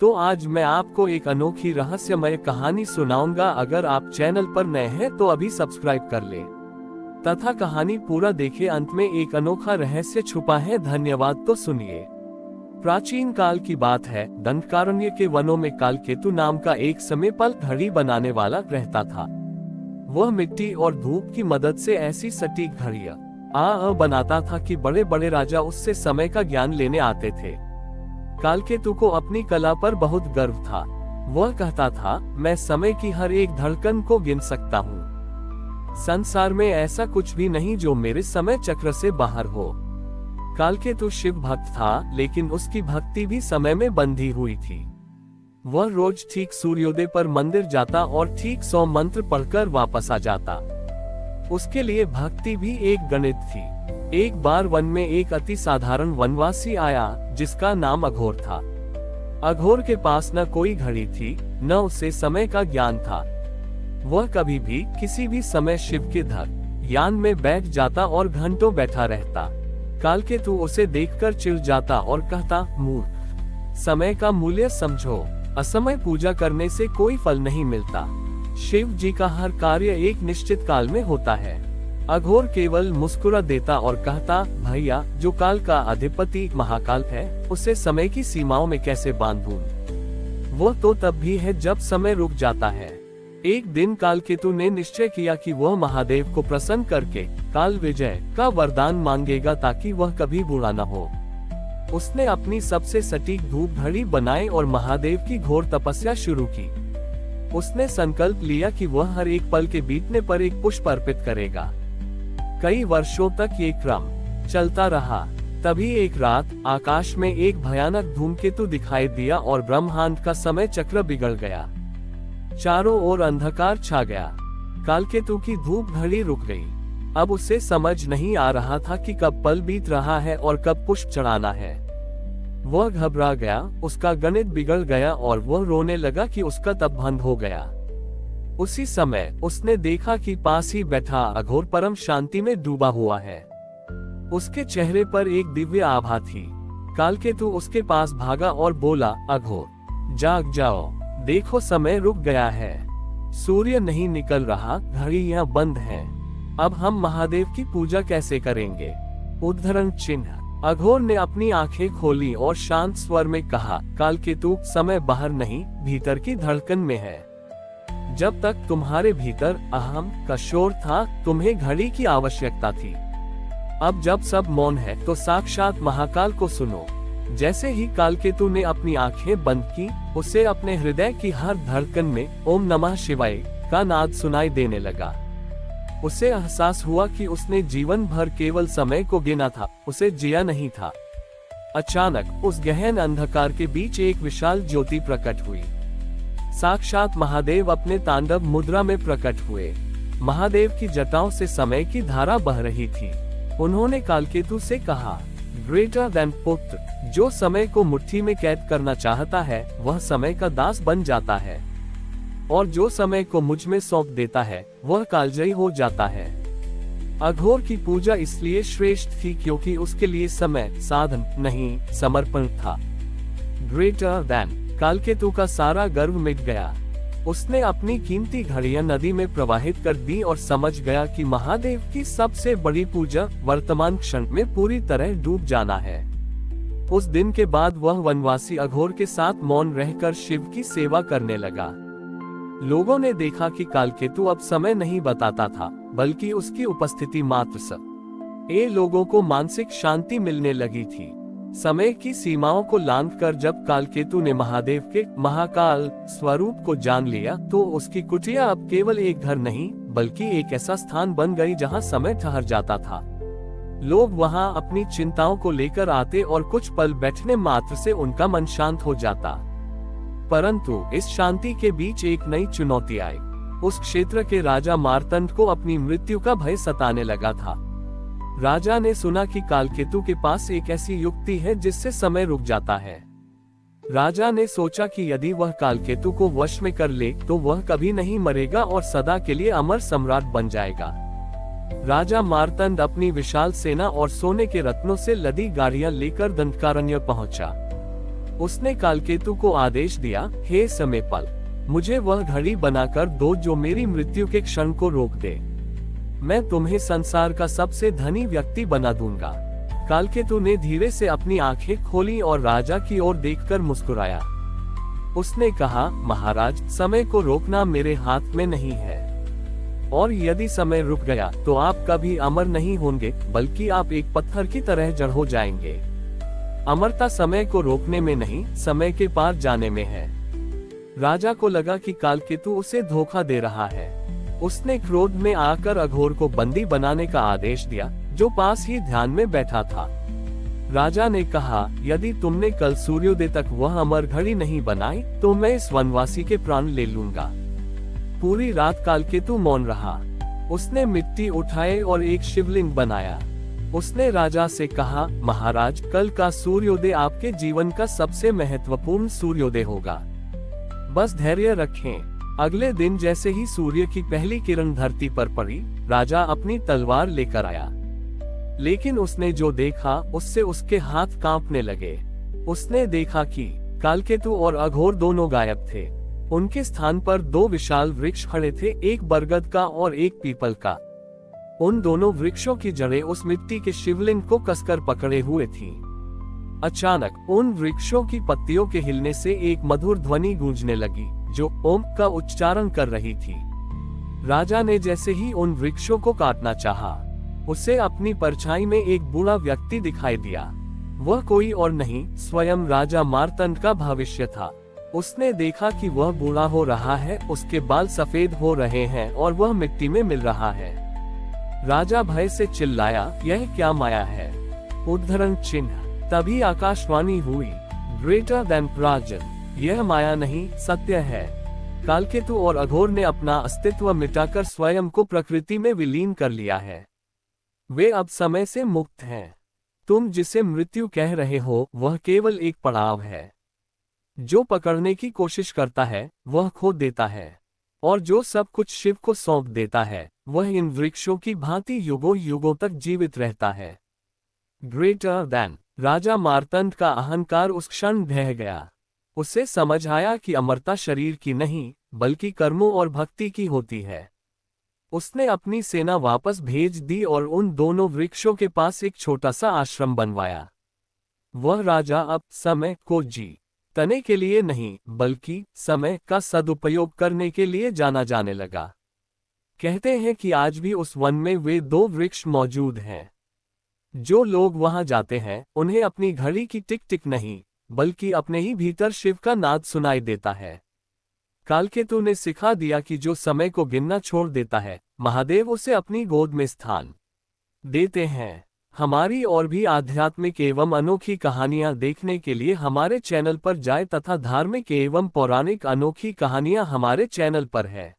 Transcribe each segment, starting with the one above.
तो आज मैं आपको एक अनोखी रहस्यमय कहानी सुनाऊंगा। अगर आप चैनल पर नए हैं तो अभी सब्सक्राइब कर ले तथा कहानी पूरा देखें। अंत में एक अनोखा रहस्य छुपा है। धन्यवाद। तो सुनिए। प्राचीन काल की बात है। दंडकारण्य के वनों में कालकेतु नाम का एक समय पल घड़ी बनाने वाला रहता था। वह मिट्टी और धूप की मदद से ऐसी सटीक घड़ियां बनाता था कि बड़े बड़े राजा उससे समय का ज्ञान लेने आते थे। कालकेतु को अपनी कला पर बहुत गर्व था। वह कहता था, मैं समय की हर एक धड़कन को गिन सकता हूँ। संसार में ऐसा कुछ भी नहीं जो मेरे समय चक्र से बाहर हो। कालकेतु शिव भक्त था, लेकिन उसकी भक्ति भी समय में बंधी हुई थी। वह रोज ठीक सूर्योदय पर मंदिर जाता और ठीक 100 मंत्र पढ़कर वापस आ जाता। उसके लिए भक्ति भी एक गणित थी। एक बार वन में एक अति साधारण वनवासी आया जिसका नाम अघोर था। अघोर के पास न कोई घड़ी थी, न उसे समय का ज्ञान था। वह कभी भी किसी भी समय शिव के ध्यान में बैठ जाता और घंटों बैठा रहता। कालकेतु उसे देखकर चिढ़ जाता और कहता, मूर्ख, समय का मूल्य समझो। असमय पूजा करने से कोई फल नहीं मिलता। शिव जी का हर कार्य एक निश्चित काल में होता है। अघोर केवल मुस्कुरा देता और कहता, भैया, जो काल का अधिपति महाकाल है, उसे समय की सीमाओं में कैसे बांधूं? वह तो तब भी है जब समय रुक जाता है। एक दिन कालकेतु ने निश्चय किया कि वह महादेव को प्रसन्न करके काल विजय का वरदान मांगेगा ताकि वह कभी बुरा न हो। उसने अपनी सबसे सटीक धूप घड़ी बनाई और महादेव की घोर तपस्या शुरू की। उसने संकल्प लिया कि वह हर एक पल के बीतने पर एक पुष्प अर्पित करेगा। कई वर्षों तक ये क्रम चलता रहा। तभी एक रात आकाश में एक भयानक धूमकेतु दिखाई दिया और ब्रह्मांड का समय चक्र बिगड़ गया। चारों ओर अंधकार छा गया। कालकेतु की धूप घड़ी रुक गई। अब उसे समझ नहीं आ रहा था कि कब पल बीत रहा है और कब पुष्प चढ़ाना है। वह घबरा गया, उसका गणित बिगड़ गया और वह रोने लगा कि उसका तप बंद हो गया। उसी समय उसने देखा कि पास ही बैठा अघोर परम शांति में डूबा हुआ है। उसके चेहरे पर एक दिव्य आभा थी। कालकेतु उसके पास भागा और बोला, अघोर, जाग जाओ, देखो समय रुक गया है। सूर्य नहीं निकल रहा, घड़ियां बंद हैं। अब हम महादेव की पूजा कैसे करेंगे? उद्धरण चिन्ह। अघोर ने अपनी आंखें खोली और शांत स्वर में कहा, कालकेतु, समय बाहर नहीं, भीतर की धड़कन में है। जब तक तुम्हारे भीतर अहम का शोर था, तुम्हें घड़ी की आवश्यकता थी। अब जब सब मौन है तो साक्षात महाकाल को सुनो। जैसे ही कालकेतु ने अपनी आंखें बंद की, उसे अपने हृदय की हर धड़कन में ओम नमः शिवाय का नाद सुनाई देने लगा। उसे एहसास हुआ कि उसने जीवन भर केवल समय को गिना था, उसे जिया नहीं था। अचानक उस गहन अंधकार के बीच एक विशाल ज्योति प्रकट हुई। साक्षात महादेव अपने तांडव मुद्रा में प्रकट हुए। महादेव की जटाओं से समय की धारा बह रही थी। उन्होंने कालकेतु से कहा, ग्रेटर देन पुत्र, जो समय को मुट्ठी में कैद करना चाहता है वह समय का दास बन जाता है, और जो समय को मुझ में सौंप देता है वह कालजयी हो जाता है। अघोर की पूजा इसलिए श्रेष्ठ थी क्योंकि उसके लिए समय साधन नहीं, समर्पण था। Greater than. कालकेतु का सारा गर्व मिट गया। उसने अपनी कीमती घड़ियां नदी में प्रवाहित कर दी और समझ गया कि महादेव की सबसे बड़ी पूजा वर्तमान क्षण में पूरी तरह डूब जाना है। उस दिन के बाद वह वनवासी अघोर के साथ मौन रहकर शिव की सेवा करने लगा। लोगों ने देखा कि कालकेतु अब समय नहीं बताता था, बल्कि उसकी उपस्थिति मात्र ये लोगों को मानसिक शांति मिलने लगी थी। समय की सीमाओं को लांघकर जब कालकेतु ने महादेव के महाकाल स्वरूप को जान लिया, तो उसकी कुटिया अब केवल एक घर नहीं, बल्कि एक ऐसा स्थान बन गई जहां समय ठहर जाता था। लोग वहां अपनी चिंताओं को लेकर आते और कुछ पल बैठने मात्र से उनका मन शांत हो जाता। परंतु इस शांति के बीच एक नई चुनौती आई। उस क्षेत्र के राजा मार्तंड को अपनी मृत्यु का भय सताने लगा था। राजा ने सुना कि कालकेतु के पास एक ऐसी युक्ति है जिससे समय रुक जाता है। राजा ने सोचा कि यदि वह कालकेतु को वश में कर ले तो वह कभी नहीं मरेगा और सदा के लिए अमर सम्राट बन जाएगा। राजा मार्तंड अपनी विशाल सेना और सोने के रत्नों से लदी गाड़ियां लेकर दंडकारण्य पहुंचा। उसने कालकेतु को आदेश दिया, हे समयपाल, मुझे वह घड़ी बनाकर दो जो मेरी मृत्यु के क्षण को रोक दे। मैं तुम्हें संसार का सबसे धनी व्यक्ति बना दूंगा। कालकेतु ने धीरे से अपनी आंखें खोली और राजा की ओर देखकर मुस्कुराया। उसने कहा, महाराज, समय को रोकना मेरे हाथ में नहीं है, और यदि समय रुक गया तो आप कभी अमर नहीं होंगे, बल्कि आप एक पत्थर की तरह जड़ हो जाएंगे। अमरता समय को रोकने में नहीं, समय के पार जाने में है। राजा को लगा कि कालकेतु उसे धोखा दे रहा है। उसने क्रोध में आकर अघोर को बंदी बनाने का आदेश दिया, जो पास ही ध्यान में बैठा था। राजा ने कहा, यदि तुमने कल सूर्योदय तक वह अमर घड़ी नहीं बनाई तो मैं इस वनवासी के प्राण ले लूंगा। पूरी रात कालकेतु मौन रहा। उसने मिट्टी उठाए और एक शिवलिंग बनाया। उसने राजा से कहा, महाराज, कल का सूर्योदय आपके जीवन का सबसे महत्वपूर्ण सूर्योदय होगा। बस धैर्य रखें। अगले दिन जैसे ही सूर्य की पहली किरण धरती पर पड़ी, राजा अपनी तलवार लेकर आया। लेकिन उसने जो देखा उससे उसके हाथ कांपने लगे। उसने देखा कि कालकेतु और अघोर दोनों गायब थे। उनके स्थान पर दो विशाल वृक्ष खड़े थे, एक बरगद का और एक पीपल का। उन दोनों वृक्षों की जड़ें उस मिट्टी के शिवलिंग को कसकर पकड़े हुए थीं। अचानक उन वृक्षों की पत्तियों के हिलने से एक मधुर ध्वनि गूंजने लगी, जो ओम का उच्चारण कर रही थी। राजा ने जैसे ही उन वृक्षों को काटना चाहा, उसे अपनी परछाई में एक बूढ़ा व्यक्ति दिखाई दिया। वह कोई और नहीं, स्वयं राजा मार्तंड का भविष्य था। उसने देखा कि वह बूढ़ा हो रहा है, उसके बाल सफेद हो रहे हैं और वह मिट्टी में मिल रहा है। राजा भय से चिल्लाया, यह क्या माया है? उद्धरण चिन्ह। तभी आकाशवाणी हुई, ग्रेटर देन राजन, यह माया नहीं, सत्य है। कालकेतु और अघोर ने अपना अस्तित्व मिटाकर स्वयं को प्रकृति में विलीन कर लिया है। वे अब समय से मुक्त हैं। तुम जिसे मृत्यु कह रहे हो वह केवल एक पड़ाव है। जो पकड़ने की कोशिश करता है वह खो देता है, और जो सब कुछ शिव को सौंप देता है वह इन वृक्षों की भांति युगों युगों तक जीवित रहता है। Greater than. राजा मार्तंड का अहंकार उस क्षण ढह गया। उसे समझ आया कि अमरता शरीर की नहीं, बल्कि कर्मों और भक्ति की होती है। उसने अपनी सेना वापस भेज दी और उन दोनों वृक्षों के पास एक छोटा सा आश्रम बनवाया। वह राजा अब समय को जीतने के लिए नहीं, बल्कि समय का सदुपयोग करने के लिए जाना जाने लगा। कहते हैं कि आज भी उस वन में वे दो वृक्ष मौजूद हैं। जो लोग वहां जाते हैं उन्हें अपनी घड़ी की टिक टिक नहीं, बल्कि अपने ही भीतर शिव का नाद सुनाई देता है। कालकेतु ने सिखा दिया कि जो समय को गिनना छोड़ देता है, महादेव उसे अपनी गोद में स्थान देते हैं। हमारी और भी आध्यात्मिक एवं अनोखी कहानियां देखने के लिए हमारे चैनल पर जाएं तथा धार्मिक एवं पौराणिक अनोखी कहानियां हमारे चैनल पर है।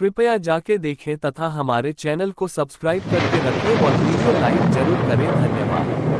कृपया जाके देखें तथा हमारे चैनल को सब्सक्राइब करके रखें और वीडियो लाइक जरूर करें। धन्यवाद।